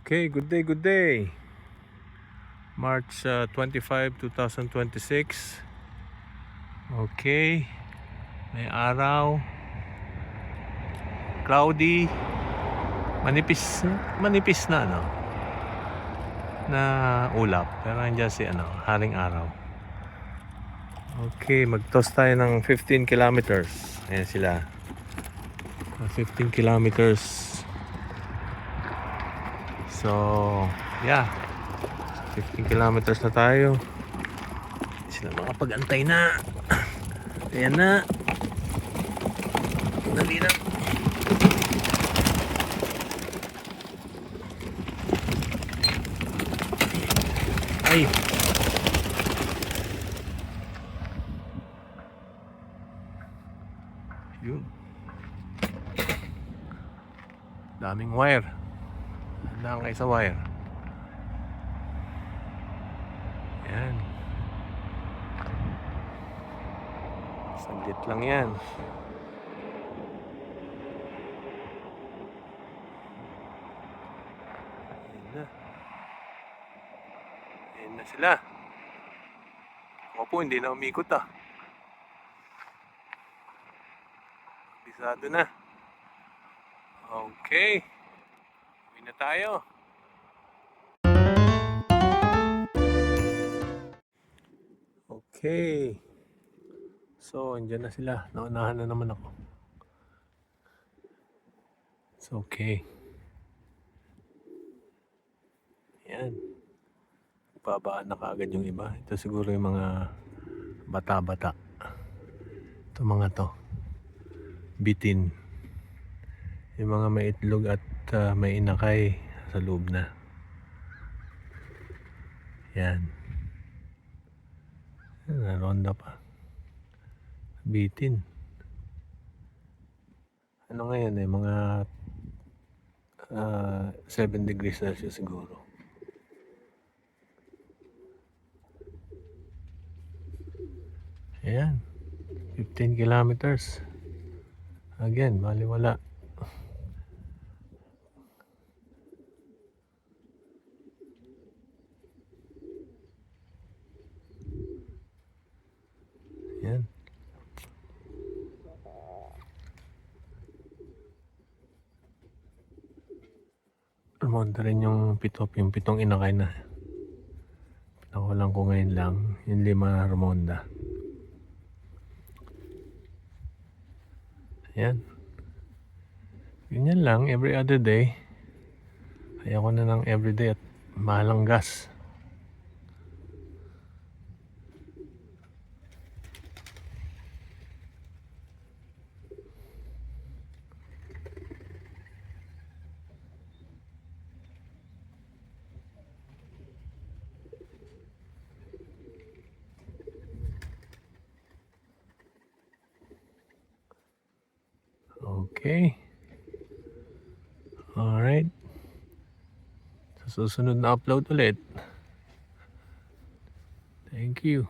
Okay, good day, good day. March 25, 2026. Okay, may araw, cloudy, manipis, manipis na na ulap. Pero nandiyan si haring araw. Okay, mag-toss tayo ng 15 kilometers. Ayan sila. 15 kilometers. So, yeah. 15 kilometers na tayo. Sila makapag-antay na. Ayan na. Dali na. Ay. Yun. Daming wire. Handaan kayo sa wire. Ayan. Saglit lang yan. Ayan na. Ayan na sila. Ako po, hindi na umikot Bisado na. Okay. Uwi na tayo. Okay. So, andyan na sila. Naunahan na naman ako. It's okay. Ayan. Babaan na kaagad yung iba. Ito siguro yung mga bata-bata. Ito mga to. Bitin. Yung mga may itlog at may inakay sa loob na. Yan. Naronda pa. Bitin. Ano ngayon mga 7 degrees Celsius siguro. Ayan. 15 kilometers. Again, baliwala. Ayan. Rumonda rin yung pitong inakay na. Pinakulang ko ngayon lang. Yung 5 rumonda. Ayan. Ganyan lang, every other day. Ayoko na ng everyday at mahalang gas. Okay. Alright. Sa susunod na upload ulit. Thank you.